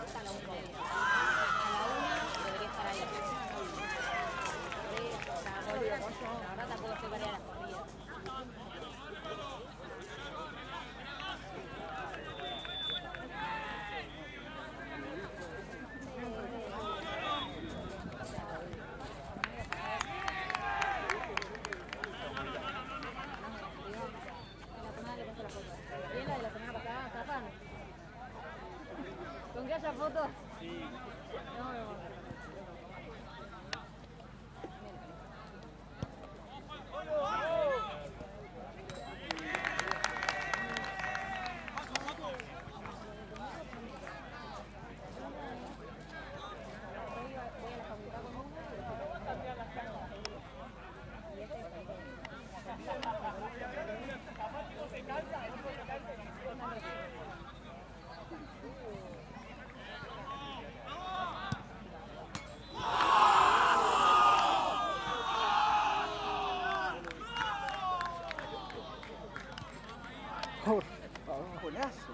hasta la 1:30. A la 1 debería estar ahí. La verdad tampoco estoy para las corridas. ¿Con que haya fotos? Sí. No, no. Golazo.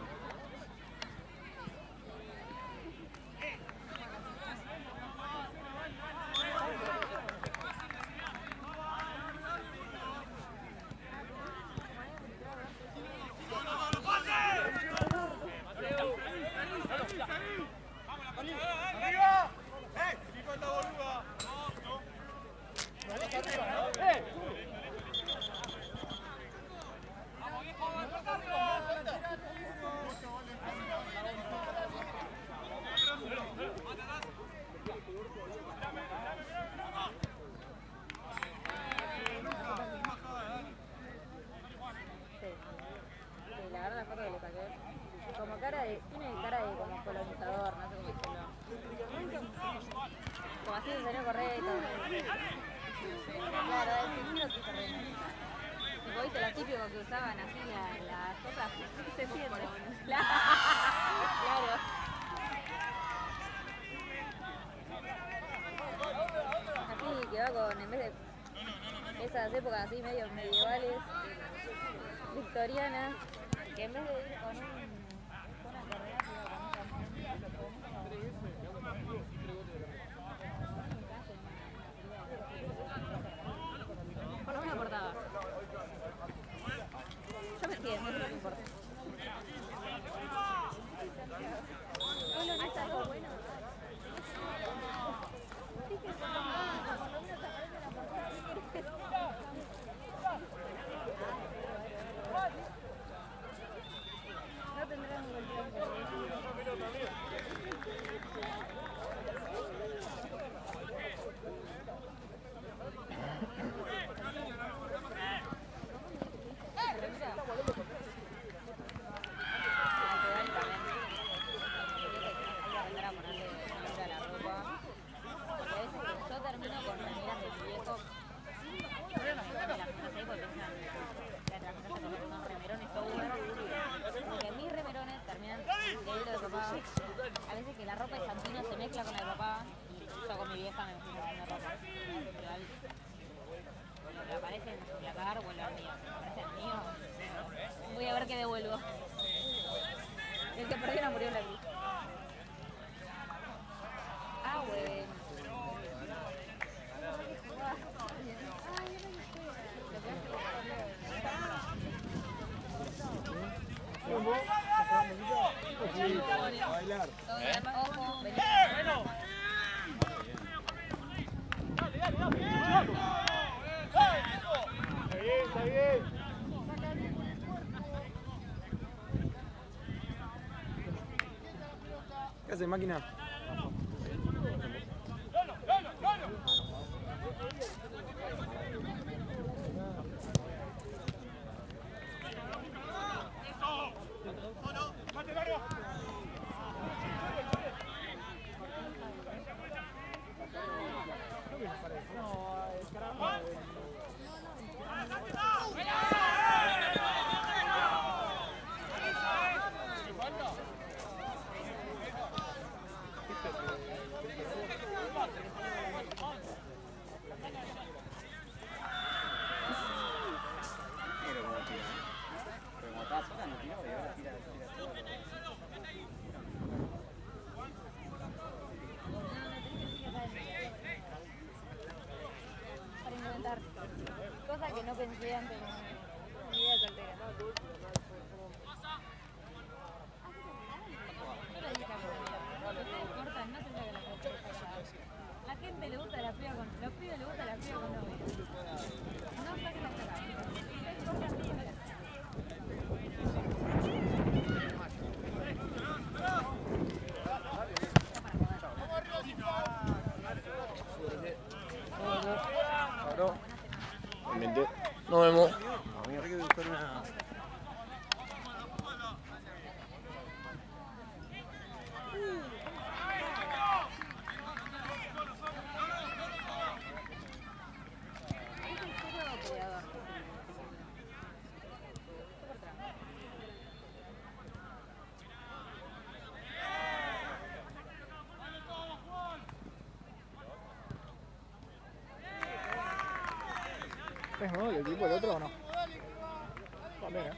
Tiene cara de como colonizador, no sé cómo decirlo. Como así de salió correcto. Claro, el signo sí correcto. Tipo, viste lo típico que usaban así las cosas. Se siente. Claro. Así que va con, en vez de esas épocas así medio medievales, victorianas, que en vez de ir con una correa se iba con un campón. Por lo menos portaba. Yo me entiendo, eso no me importa. ¿Hay algo bueno? No tendrán un buen tiempo. A veces que la ropa de Santino se mezcla con la de papá y yo con mi vieja me fui a poner ropa. Pero me aparece en su placar, vuelve al mío. Me aparece el mío. Voy a ver qué devuelvo. El que perdió no murió en la cruz. Ah, bueno. Bailar. Ojo, vení. Está bien. ¿Qué hace, máquina? no pensé antes. Ni idea soltera. Yo le dije a mi amiga, ustedes cortan, no se saquen la foto. La gente le gusta la piba con... Los pibes le gusta la piba con novia. No saquen la cara. Ustedes cortan bien. Nos vemos. Hay que buscar una... ¿Es nuevo el equipo el otro o no? También, ¿eh?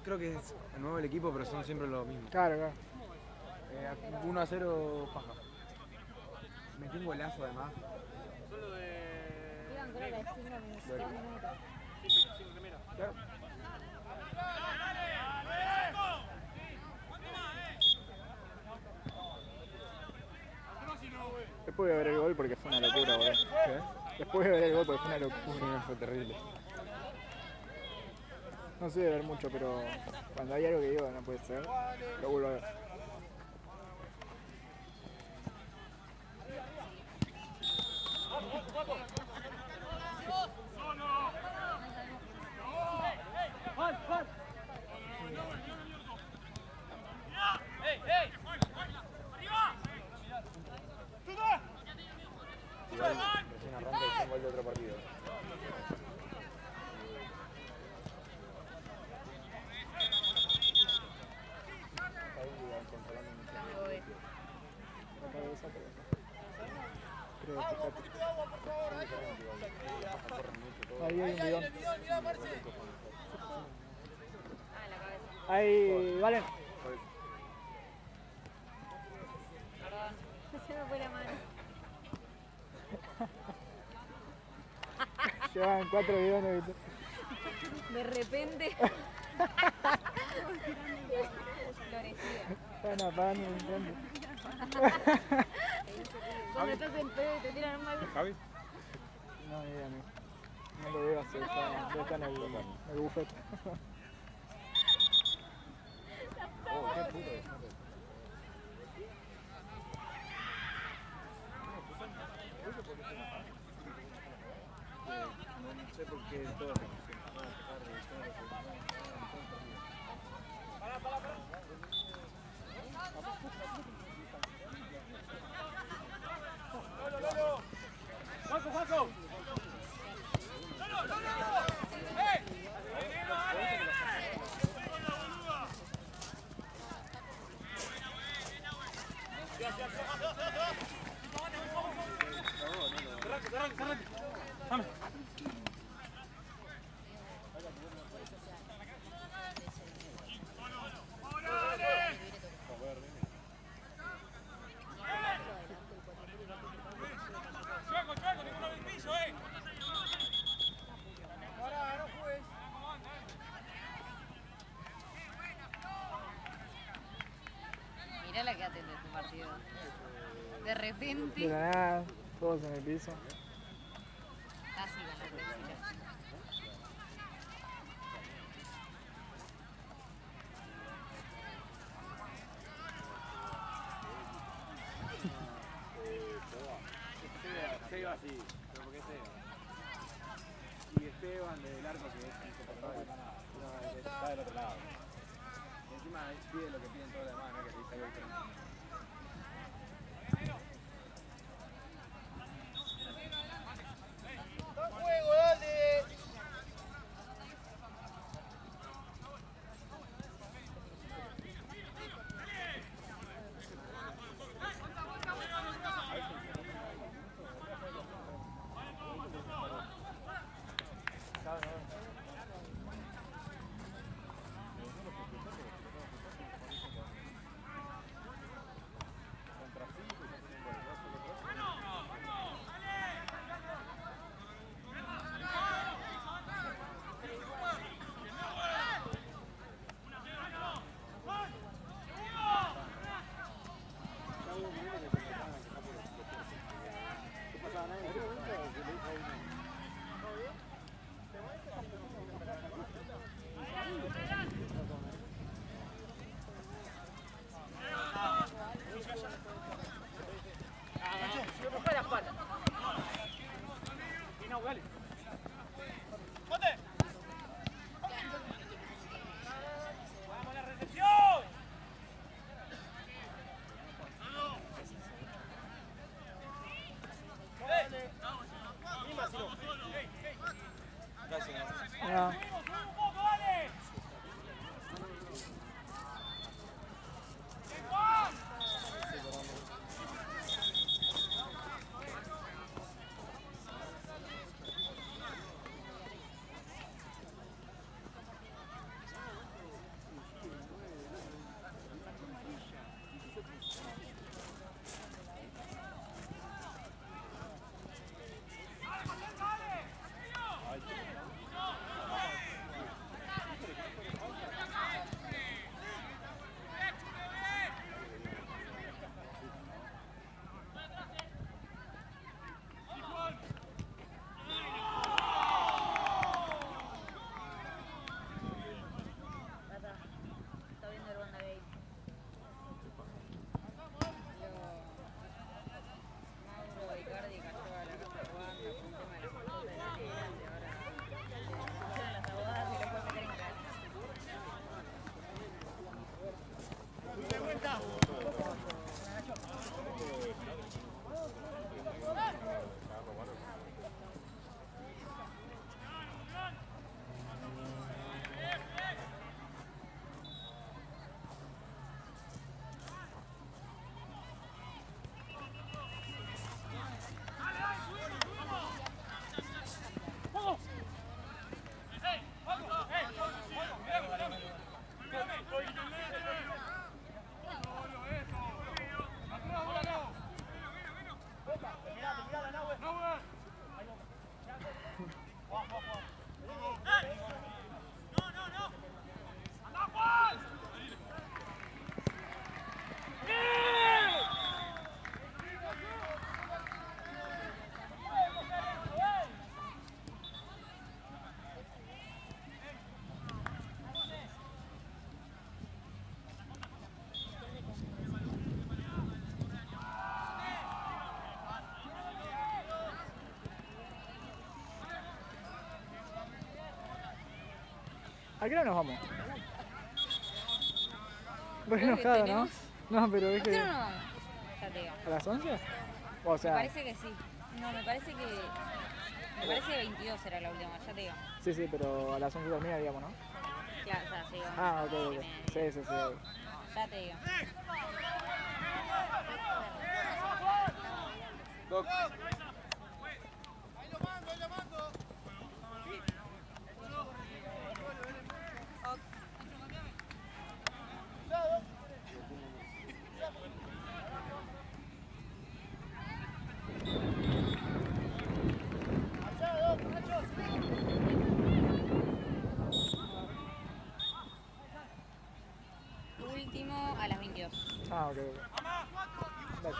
Creo que es el nuevo el equipo, pero son siempre los mismos. Claro, claro. 1-0 paja. Metí un golazo además. Iban creo que 5 minutos. 2 minutos. Claro. Después voy a ver el gol porque fue una locura, boludo. ¿Qué? Después voy a ver el gol porque fue una locura. Fue terrible. No sé de ver mucho, pero cuando hay algo que digo no puede ser, lo vuelvo a ver. Igual recién arranca y son gol de otro partido. La cabeza, pero... Creo que fíjate. Ahí hay un bidón. Ahí, Valen. Perdón. Se me fue la mano. Llevan 4 bidones, ¿viste? De repente. Florecía. Están apagando un incendio. Cuando estás en pedo y te tiran un mal. ¿Javi? No, ni idea, amigo. No lo veo así, está en el buffet. Oh, qué puto desastre. No sé por qué todo Mirá la que atende este partido. De repente. De la nada, todos en el piso. Casi con la flechita. Seba sí, pero ¿por qué Seba? Y Esteban del arco que es insoportable. No, está del otro lado. Y encima pide lo que piden todos los demás, ¿no? Que te dice algo diferente. qué hora nos vamos? Re Creo que enojado, ¿no? tenemos- No, pero es ¿A qué que... hora nos vamos? Ya te digo. ¿A las 11? O Me sea, parece que sí. No, me parece que... Me parece que 22 era la última, ya te digo. sí, sí, pero a las 11 termina, digamos, ¿no? Claro, o sea, sí. Ah, ok, ok. Sí, sí, sí. Ya te digo. Doc. Último a las 22. Ah, ok, ok. Dale.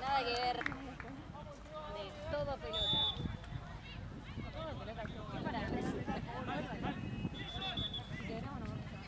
Nada que ver. De todo pelota. Todo pelota. ¿Qué para? Si queremos, nos vamos a...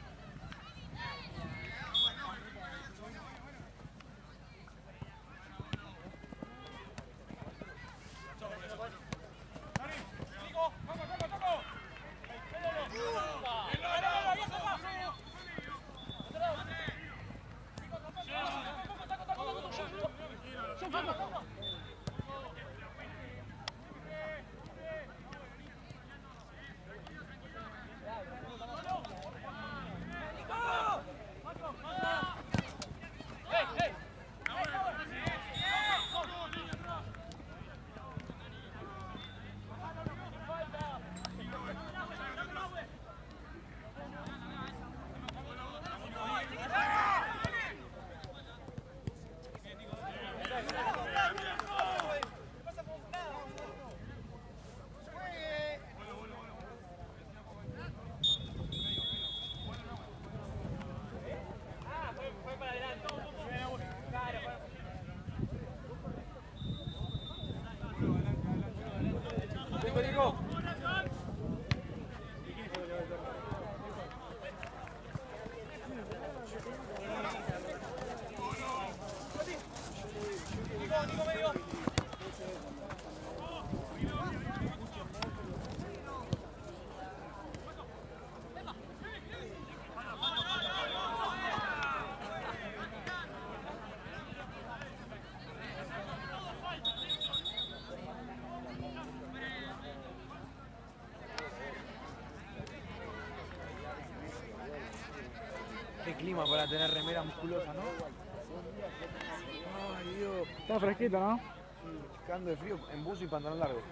clima para tener remera musculosa, ¿no? Ay, Dios. Está fresquito, ¿no? Cagando de frío en buzo y pantalón largo.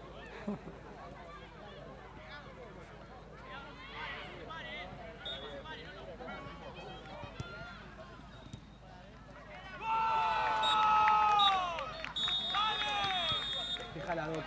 Déjala, Doc.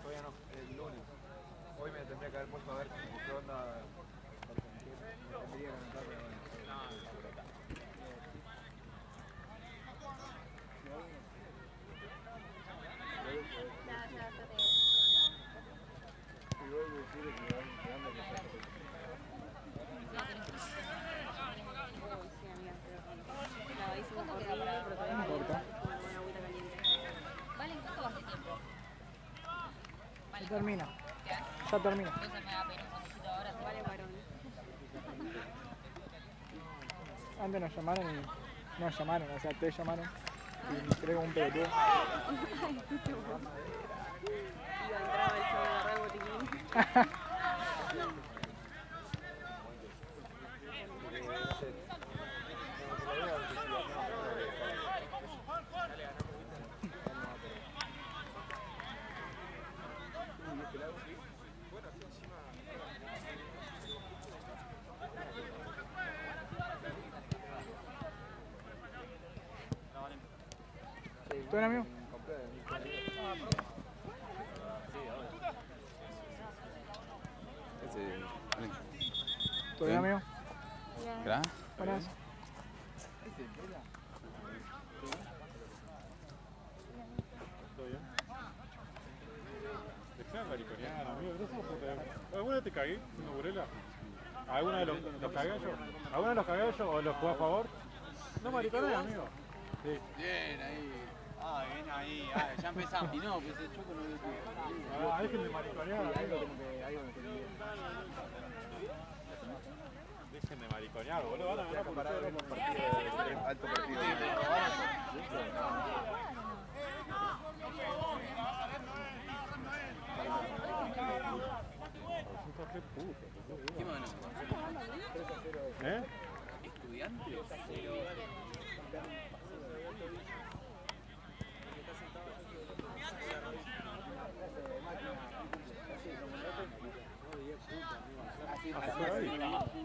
Todavía no, el lunes. Hoy me tendría que haber puesto a ver qué onda. Me tendría que anotar, pero bueno. ¿Cuánto queda para ver? No importa. ¿Vale? ¿Cuánto vas de tiempo? Ya termina. ¿Qué? Ya termina. Entonces me va a pedir un poquito ahora. Vale, varón. Antes nos llamaron y... Nos llamaron, o sea, te llamaron. Y me creo un pelotudo. Iba a entrar el show de agarrar el botiquín. ¿Tú eres amigo? ¿Tú eres amigo? ¿Verdad? Buenas. Dejá de mariconear, amigo. No somos puta. ¿Alguna vez te cagué siendo burela? ¿Alguna vez los cagué yo? ¿Alguna vez los cagué yo o los jugué a favor? No mariconeé, amigo. Sí. Bien, ahí. Ah, bien ahí. Ah, ya empezamos. Y no, pues el choco no lo Ah, dejen de mariconear, amigo. Dejen de mariconear, boludo. Van a ganar por ustedes. Alto partido. ¿Qué más ganamos? ¿Eh? ¿Estudiantes?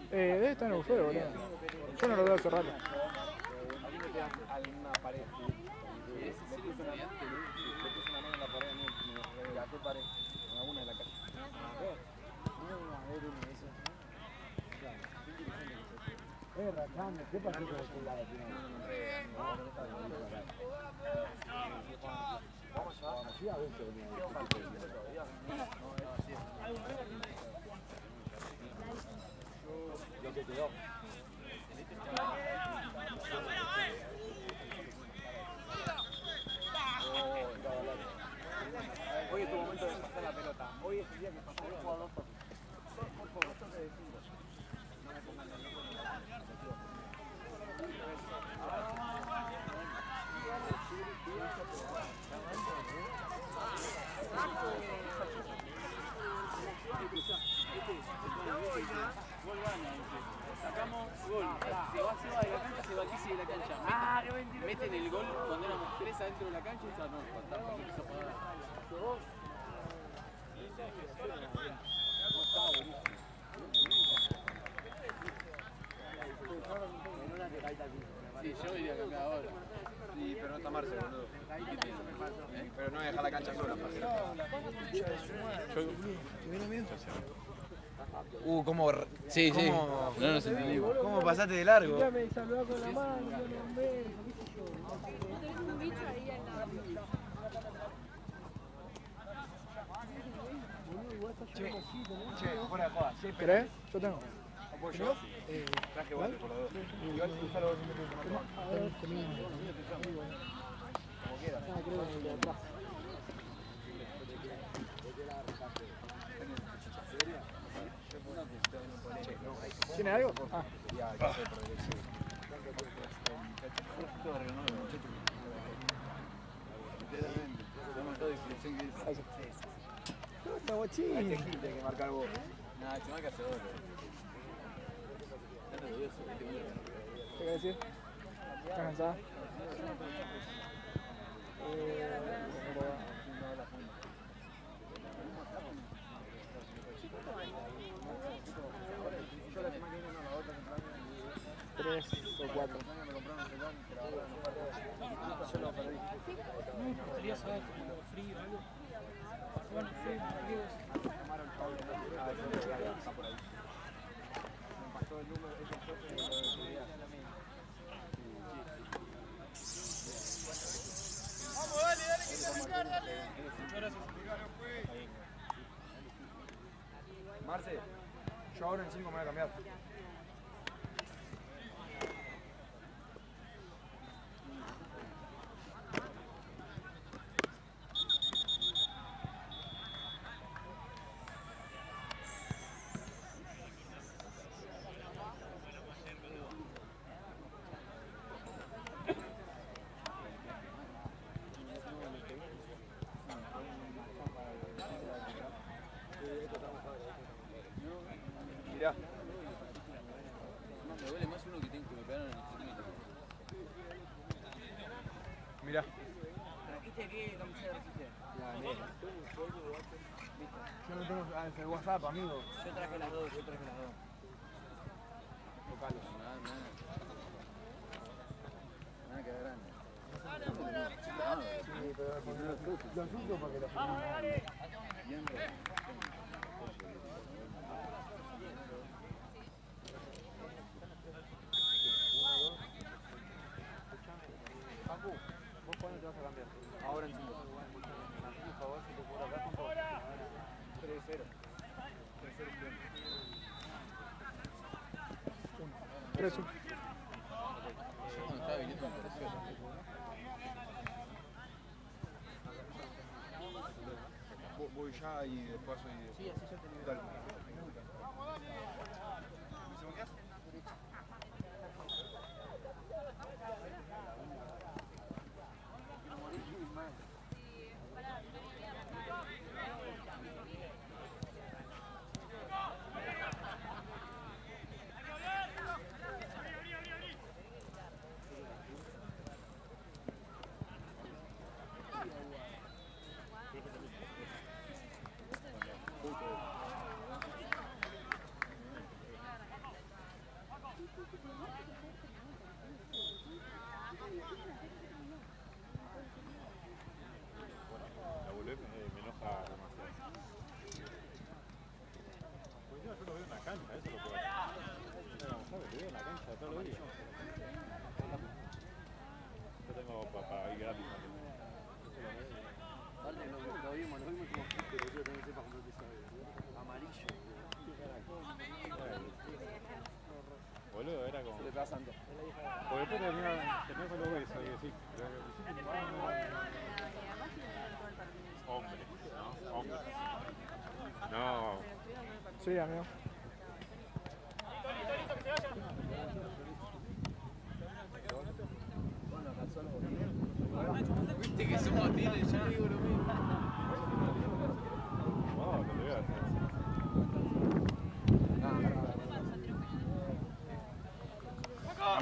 Debe estar en el bufeo, boludo. Yo no lo veo hace rato. Aquí me pegas a una pared. Le puse una mano en la pared, me regaté pared. En alguna de la calle. ¿Qué pasó con el lado? Lo que quedó. Hoy es tu momento de pasar la pelota. Hoy es el día que pasamos el jugador por favor, toque de 5. No me pongan el loco. Sacamos gol. Se va de la cancha, se va aquí, sigue la cancha. Meten el gol cuando éramos 3 adentro de la cancha y ya no, fantástico, empezó a pagar. Sí, yo iría a cambiar ahora. Sí, pero no está Marce, boludo. Pero no dejar la cancha sola, parcero. Yo, ¿Cómo? Sí, sí. ¿Cómo? No nos entendimos. ¿Cómo pasaste de largo? Ya me saludó con la mano, yo no un beso, qué sé yo. Tenés un bicho ahí al lado. Che, fuera de joda. Sí, ¿Querés? Yo tengo. apoyo. Traje vos por los dos. Igual usalo vos siempre como A ver, comí. quieras. Ah, creo que de atrás. ¿Tiene algo? Ah. Está guachín. Hay que marcar vos. Nada, se marca solo. ¿Qué querés decir? ¿Estás cansada? Tres o cuatro. Quería saber como frío o algo. Bueno, frío, amigos. Vamos, dale, dale, que se arrancar, dale. Muchas gracias. Marce, yo ahora en 5 me voy a cambiar. Mirá. Me duele más uno que tengo que me pegaron en el instrumento. Mirá. ¿Trajiste qué camiseta trajiste? La negra. Yo no tengo el WhatsApp, amigo. Yo traje las dos, Nada que grande. Sí, pero los uso porque los Papu, ¿vos cuándo te vas a cambiar? Ahora en 5. Por favor, si te puedo acá, 3-0. 3-1. Yo cuando estaba viniendo me pareció. Voy ya y después soy... Sí, así ya te libero. Vamos, dale. ¿Me segundas? La volver me enoja demasiado. Porque yo lo veo en la cancha, eso es lo que ¿sabes? Lo veo en la cancha todos los días. Yo tengo para ir gratis. Lo vimos como pero yo también sepa cómo te sabe. Amarillo. Boludo, era como... Se le pega Santo. Porque después tenías los besos y decís... Hombre, ¿no? Hombre. No. Sí, amigo. Viste que somos tiros, yo digo lo mismo. No, te voy a hacer.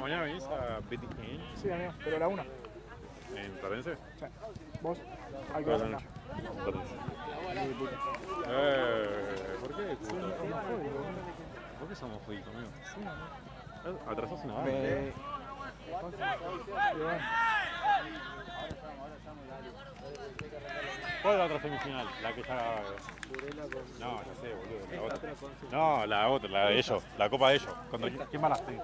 Mañana venís a Betty Inn Sí, amigo, pero la 1. en Platense. Sí. ¿Vos? Hay que A ver la acá. noche. Platense. ¿Por qué, puto? ¿Por qué somos fóbicos, amigo? Atrasás una banda. Bien. ¿Cuál es la otra semifinal? La que ya... Burela con... No, ya sé, boludo. La otra. pero con su- No, la otra, la de ellos. La copa de ellos. ¿Quién más las tiene?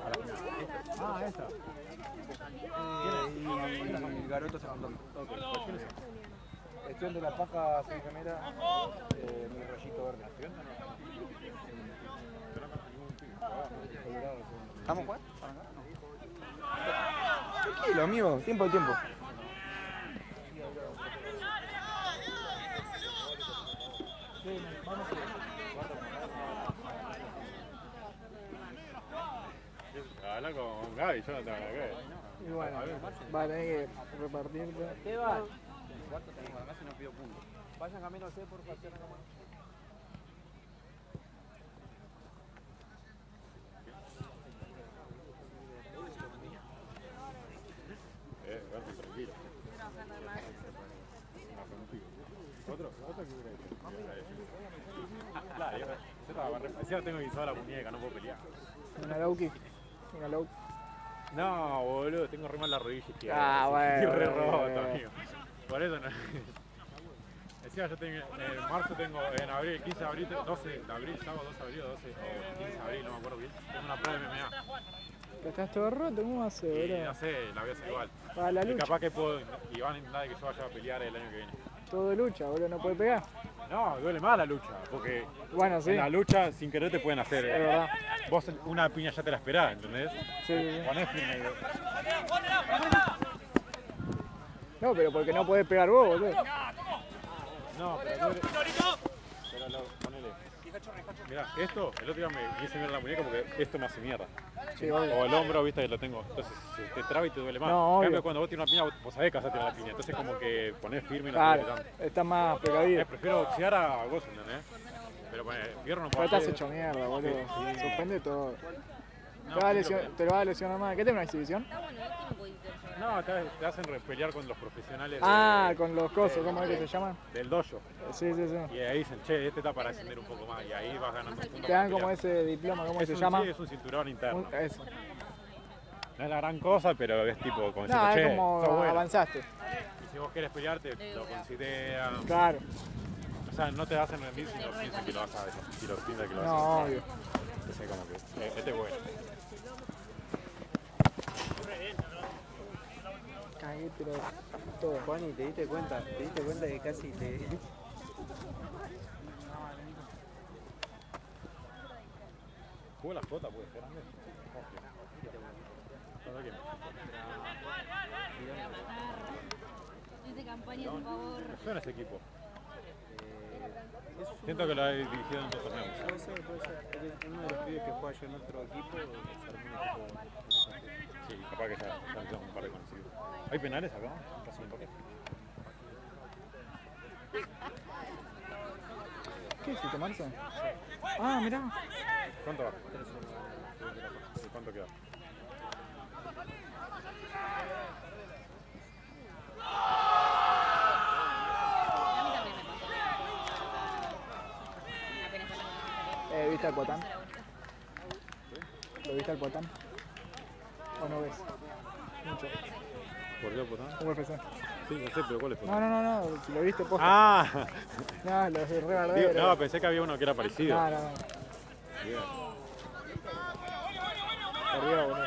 Ah, esa. Y Garoto se juntó. Estudiante de la paja sin remera, mi rollito verde. ¿Estamos cuál? Tranquilo, amigo, tiempo al tiempo. Habla con Gaby, yo no tengo nada que ver. Y bueno, va a tener que repartirte. Esteban. ¿Cuánto tenemos? Además si no pido puntos. Vayan camino C, por favor. Gaby, tranquilo. ¿Otro que hubiera hecho? Claro, yo estaba encima tengo guisado la muñeca, no puedo pelear. Una Lauki. Una Lauki. No, boludo, tengo re mal la rodilla izquierda. Ah, bueno. Estoy re bueno, roto, bueno. amigo. Por eso no. Encima yo tengo, en marzo tengo, en abril, 15 de abril, 12 de abril, sábado 12 de abril o 12 o 15 de abril, no me acuerdo bien. Tengo una prueba de MMA. Que estás todo roto, ¿cómo hace, Y boludo? no sé, la voy a hacer igual. Para la Y lucha. capaz que puedo, y van a intentar que yo vaya a pelear el año que viene. Todo lucha, boludo, no puede pegar. No, duele más la lucha, porque Bueno, sí. en la lucha sin querer te pueden hacer. Es verdad. Vos una piña ya te la esperás, ¿entendés? Sí, sí, sí. Ponés firme y... No, pero porque no podés pegar vos, boludo. No, pero duele. Pero ponele. Mirá, esto, el otro día me hice mierda la muñeca porque esto me hace mierda. Sí, obvio. O el hombro, viste, que lo tengo. Entonces te traba y te duele más. No, En obvio. cambio, cuando vos tienes una piña, vos sabés que vas a tirar la piña. Entonces como que ponés firme y no te Claro, duele tanto. está más precavido. Prefiero boxear a vos, ¿entendés? Pero bueno, fierro no Pero puedo estás hacer. hecho mierda, boludo. Sí. Suspende todo. No, Te lo va a lesionar más. ¿Qué tenés, una exhibición? Está bueno, esto no podés hacer. No, te hacen pelear con los profesionales Ah, con los cosos, ¿cómo es que se llaman? del dojo. Sí, sí, sí. Y ahí dicen, che, este está para ascender un poco más. Y ahí vas ganando puntos. Te dan para como pelear. ese diploma, ¿cómo Es se un- llama? Sí, es un cinturón interno. Eso. No es la gran cosa, pero es tipo como diciendo, No, es che, como sos bueno. avanzaste. Y si vos querés pelear, te lo consideran. Claro. O sea, no te hacen rendir si no piensan que lo vas a hacer. Si lo piensan que lo vas a No, hacer. obvio. Entonces, como que, este es bueno. Cagué, pero todo. Juani, ¿te diste cuenta? ¿Te diste cuenta que casi te... ¿Jugó la flota? ¿Puede ser grande? ¿Contra quién? Dice campaña, por favor. Me suena ese equipo. Siento que lo he dirigido en otros torneos. Puede ser, puede ser. Es uno de los pibes que juega yo en otro equipo, se armó un equipo. Sí, capaz que ya han sido un par de conocidos. ¿Hay penales acá? Casi un toque. ¿Qué hiciste, Marce? Ah, mirá. ¿Cuánto va? ¿Cuánto queda? A mí también me pasó. Apenas sacamos ¿Viste al Potán? ¿Lo viste al Potán? ¿O no ves? Mucho. ¿Por qué Potán? UFC. Sí, no sé, pero ¿cuál es No, Potán? no, si lo viste posta. ¡Ah! No, los de re Digo, bardero. no, pensé que había uno que era parecido. No. Bien. Perdió, boludo.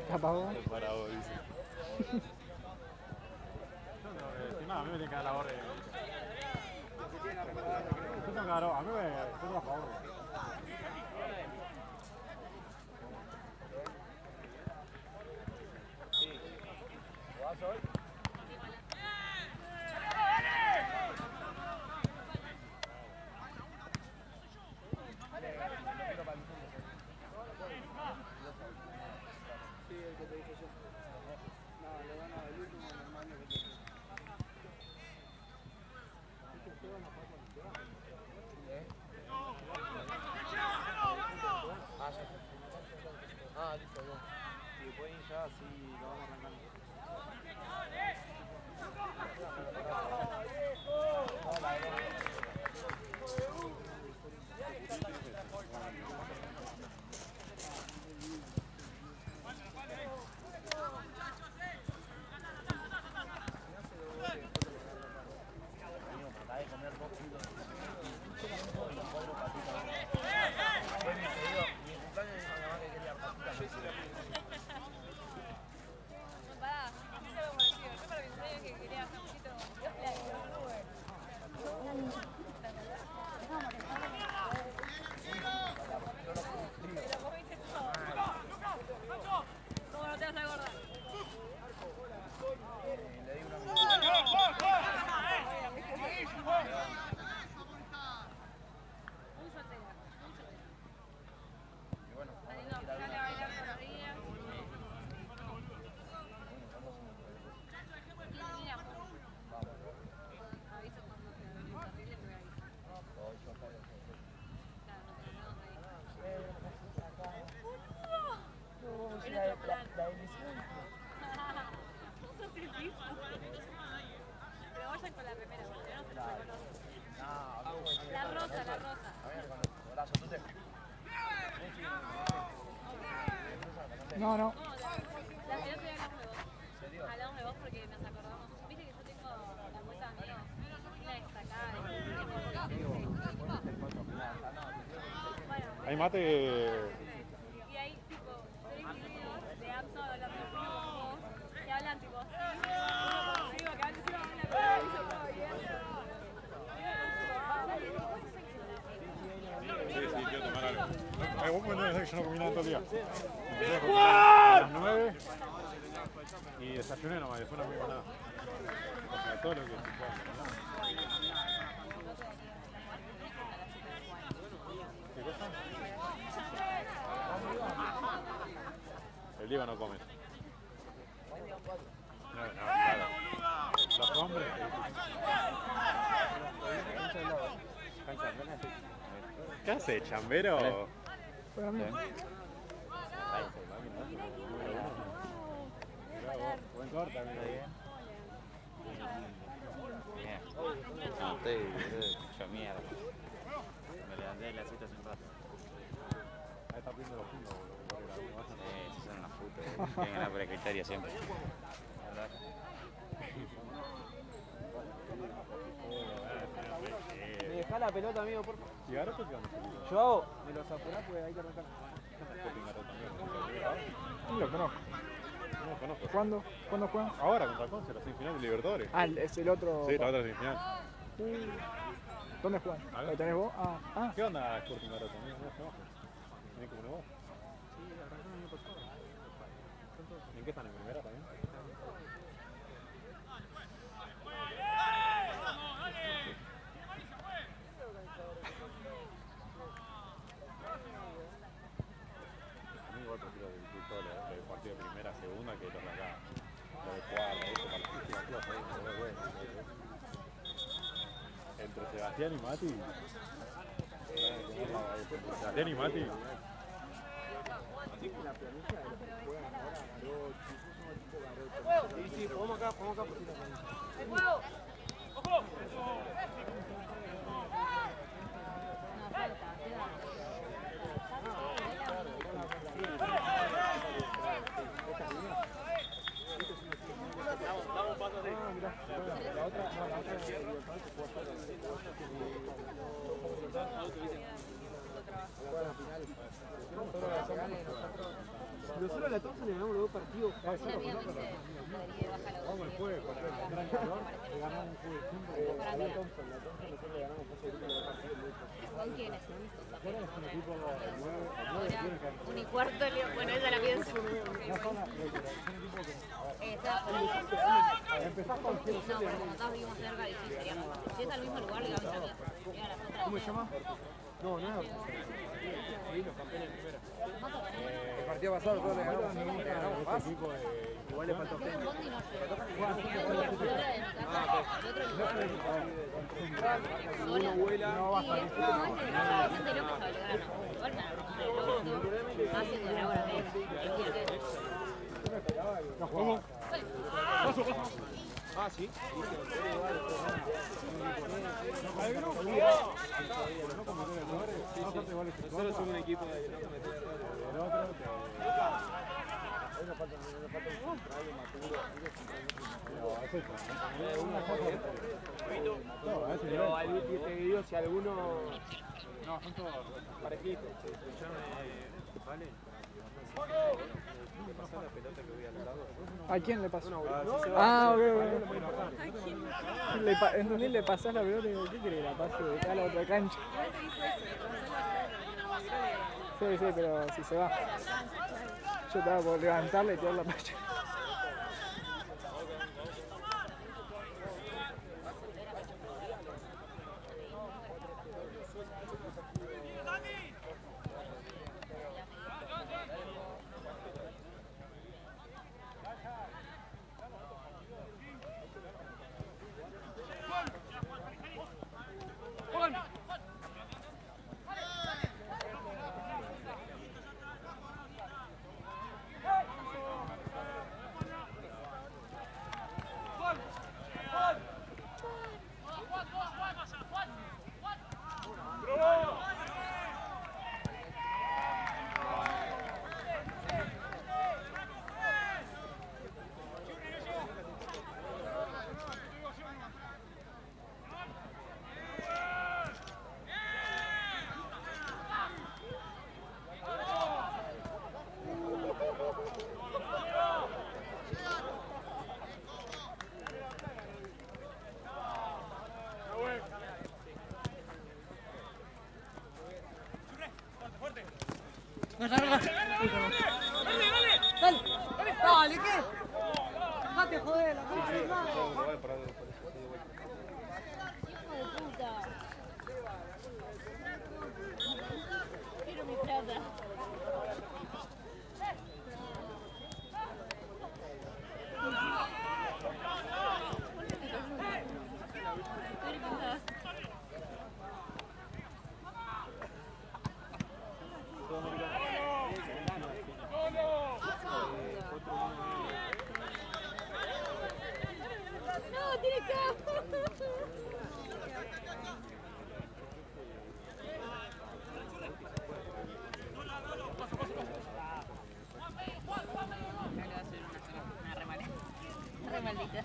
¿Te apagó? Parado, dice. Nada, a mí me tiene que dar la orden. Yo tengo que dar, a mí me tengo a favor. Ah, listo, no. Y después ya así lo vamos arrancando. la remera, porque no se la reconoce. La rosa, la rosa. No, no. No, el otro día hablamos de vos. Hablamos de vos porque nos acordamos. Viste que yo tengo la cuenta de amigos, una destacada de Hay mate. y hay tipo 3 videos de Amso hablando de con vos que hablan tipo así. Uno consigo que antes iba a una cosa y se estaba viendo. Sí, quiero tomar algo. Vos me entendés que yo no comí nada todo el día. Empecé a comer a las 9 y desayuné nomás, después no comí nada. O sea, todo lo que se pueda. ¿Qué cosa? El Diego no come. No, claro. Los hombres. ¿Qué hace, chambero? Para mí. Buen corte, amigo. No, estoy hecho mierda. Me levanté de la cita hace un rato. Ahí está pidiendo los puntos, boludo. Si son unas putas. Tienen ganar por escritorio siempre. ¿Me dejás la pelota, amigo, por favor? ¿Y ahora qué vamos a hacer? Yo hago, me los apurás porque hay que arrancar. No lo conozco. No lo conozco. ¿Cuándo? ¿Cuándo juegan? Ahora contra Conce, la semifinal de Libertadores. Ah, es el otro. Sí, la otra semifinal. ¿Dónde juegan? A ver. ¿Lo tenés vos? Ah. ¿Qué onda Sporting ahora también? ¿No se baja? ¿Tenés como vos? Sí, arrancaron el año pasado. ¿En qué están? ¿En primera también? A mí igual prefiero todo lo del partido de primera, segunda que los de acá. Lo de cuarta, eso para las justificativas, ahí, pero bueno. Entre Sebastián y Mati. Sebastián y Mati. Sí, sí, jugamos acá, por si la Una falta, queda. Nosotros a la Thompson le ganamos los 2 partidos. Una amiga me dice, Rodríguez, bájalo. Vamos el jueves contra el Gran Calor, le ganamos un juego juntos. A la Thompson nosotros le ganamos fase de grupo los 2 partidos. ¿Con quiénes? Ahora es un equipo nuevo, Ahora, 1 y cuarto, bueno, esa la pienso. no son es un equipo que Está empezás con 0-0. no, pero como todos vivimos cerca, y sí, sería como. Si es al mismo lugar, digamos, también. Y a las otras. ¿Cómo se llama? No, no. Sí, los campeones de primera. El partido pasado todos le ganamos. Este equipo Igual le faltó Pero un gente. bondi no llega. Uno de mi casa, y otro en Uno vuela. Y es bastante loco Belgrano. Igual me más haciendo la hora de no jugamos. Ah, sí. Nosotros somos un equipo de no cometer errores. Pero te digo si alguno. No, son todos Parejitos. Vale. Pasar la pelota que voy al lado. ¿A quién le pasó? Ah, Ok. Entonces le pasás la pelota y digo, ¿qué querés? La paso de acá a la otra cancha. Sí, pero si se va. Yo estaba por levantarla y tirar la playa. Dale, ¿qué? Date, joder, la concha de madre. Hijo de puta. Quiero mi plata. No, tiene campo. Re maldita.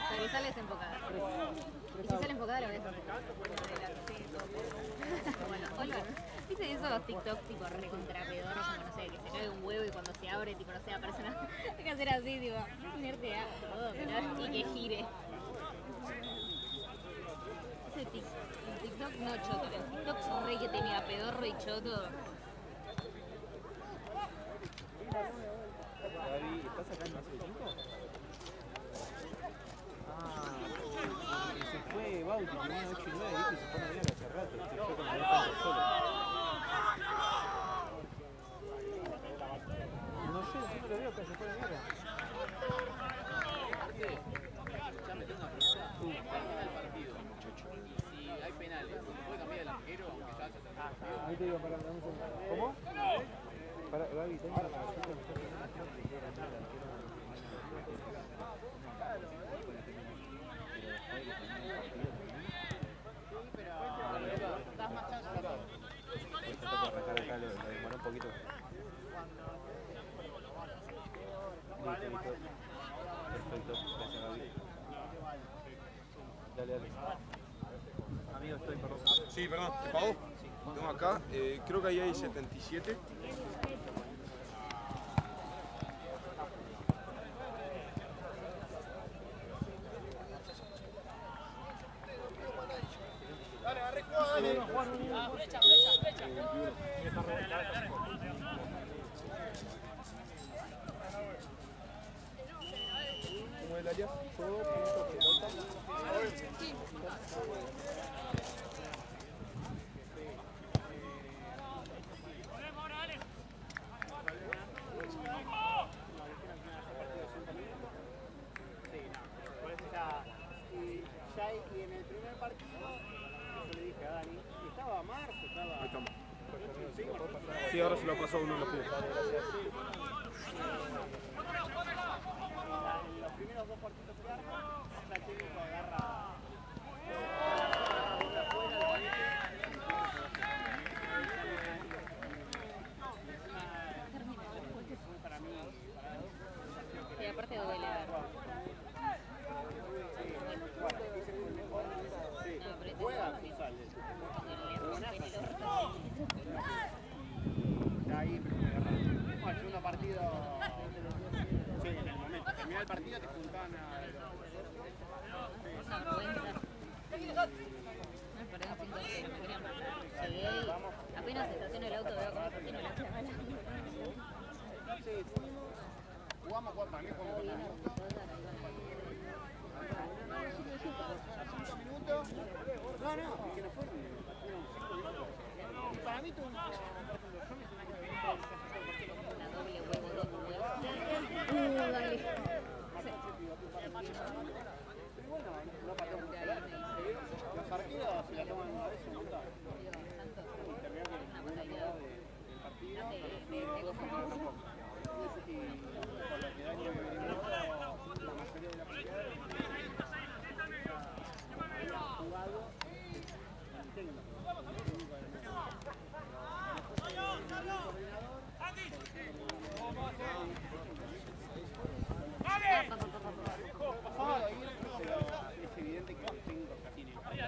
Hasta que sale desenfocada. Y si sale enfocada la ves. Bueno, hola. ¿Viste esos TikTok tipo recontra pedorros? Como no sé, que se cae un huevo y cuando se abre, tipo, no sé, aparece una. Hay que hacer así, tipo, ponerte a todo, pero y que gire. Ese TikTok no choto, el TikTok re que tenía pedorro y choto. ¿Estás sacando hace tiempo? Ah, se fue Bauti, tenía 8 y 9, ¿viste? Y se pone a mirar hace rato. Yo con la defensa solo. No sé, yo no lo veo, pero se pone a mirar. Ya me tengo una pregunta. Termina el partido. Si hay penales, ¿se puede cambiar el arquero aunque ya haya terminado el partido? Ahí te digo, pará, dame un segundo. ¿Cómo? Para, Gaby, tengo una pregunta. Das más chance a todo. Arrancar acá, lo demoró un poquito. Listo. Perfecto, gracias Gaby. Dale. Amigo, estoy, perdón. Sí, perdón, ¿te pago? Tengo acá, creo que ahí hay 77. Dale, arre, dale. Flecha. ¿Cómo es el alias? Todo punto pelota. Sí. Y en el primer partido, yo le dije a Dani, estaba Marzo, estaba... Ahí estamos. Sí, ahora se lo pasó a uno de los pibes. En los primeros 2 partidos que arma, hasta el técnico agarra... Para mí, Y aparte duele. juega futsal. Ahí me agarra. Bueno, el segundo partido. Sí, en el momento. Terminar el partido te juntaban a. Una vergüenza. Me perdí un 5 que me querían matar. Llegué y apenas estaciono el auto veo cómo estaciono la cámara. Sí, jugamos para mí como con la moto. 5 minutos. No, es que no fueron 5 minutos. Para mí tuvo una. La doble huevo, dale. Pero bueno, no pasó mucho. Los partidos se la toman a veces un montón. Terminó que el partido. Y por lo que Dani había venido, la mayoría de la partida jugado el técnico. Es evidente que el técnico ya tiene.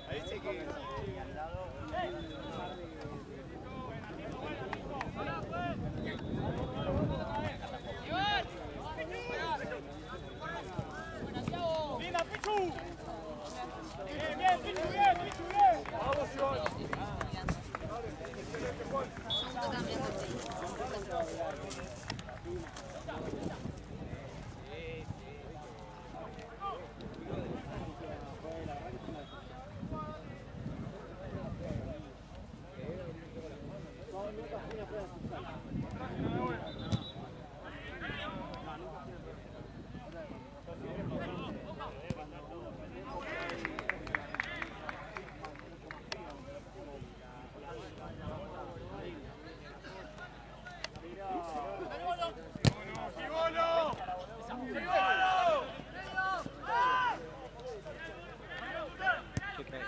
A ese que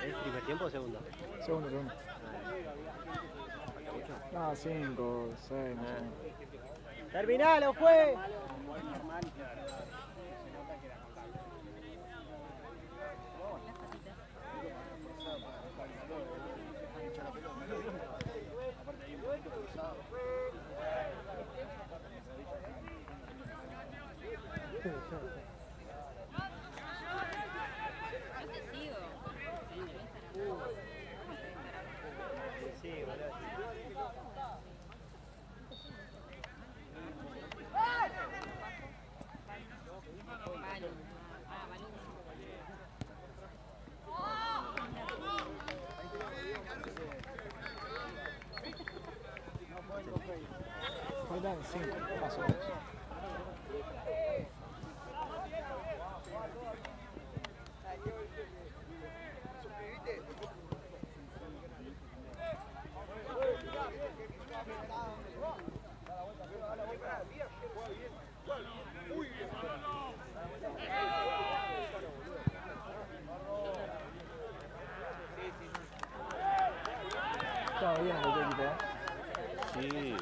¿Es primer tiempo o segundo? Segundo. No, 5, 6, no sé. ¡Terminalo, juez! Faltan 5, más o menos. Estaba bien el otro equipo, ¿eh? Sí.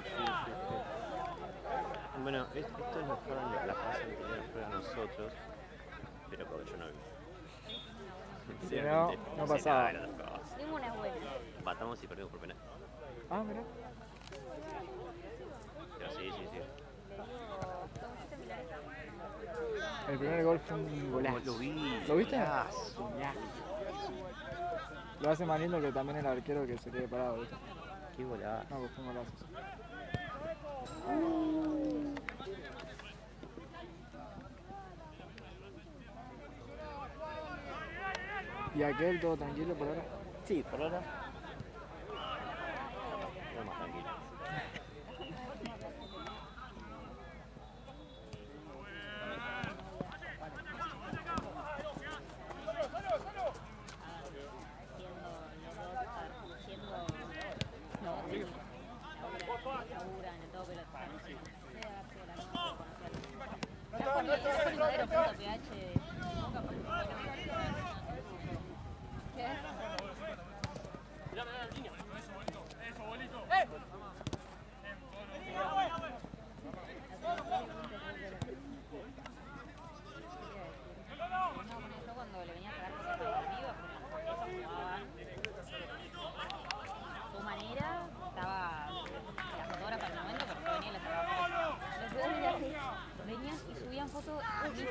Bueno, esto es mejor en la fase anterior para nosotros, pero porque yo no vi. Si no, no pasaba. Ninguna es buena. Empatamos y perdimos por penal. Ah, mirá. Pero sí. El primer gol fue un golazo. Lo vi. ¿Lo viste? Golazo. Lo hace más lindo que también el arquero que se quede parado, ¿viste? Qué golazo. No, pues fue un golazo. ¿Y aquel todo tranquilo por ahora? Sí, por ahora. No más tranquilo.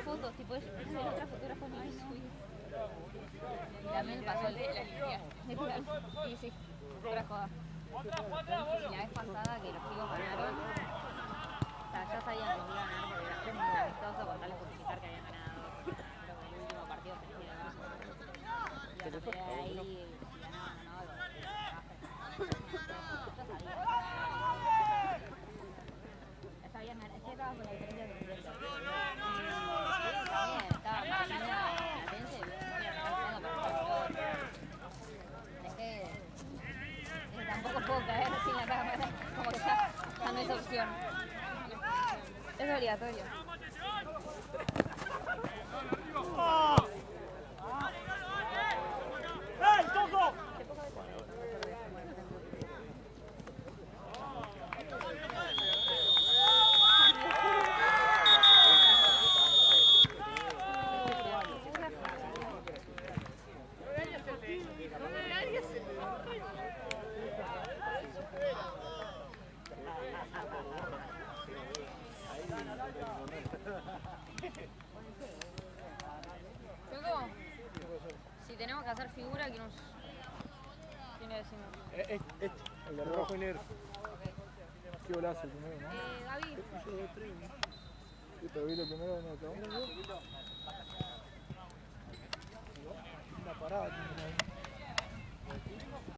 Fotos, tipo, es de otra fotógrafa no es suya. Y también pasó el de la línea. Sí, sí, otra joda. Y la vez pasada que los chicos ganaron, o sea, ya sabían que iban a ganar porque era muy amistoso con tal de justificar que habían ganado. Creo que el último partido se hicieron. Y a partir de ahí, si ganaban o no, ya sabían ganar. Es que estaba con la diferencia de presidente. Estaba más linda la Latense y voy a sacar el fondo para jugar pelota. Es que tampoco puedo caer sin la cámara, como que ya no es opción. Es obligatorio. ¡Ey, Toco! Si tenemos que hacer figura, ¿quién le decimos? El de rojo y negro. Qué golazo el primero, ¿no? Gaby. Sí, pero vi lo primero, no, ¿no? Una parada tiene ahí.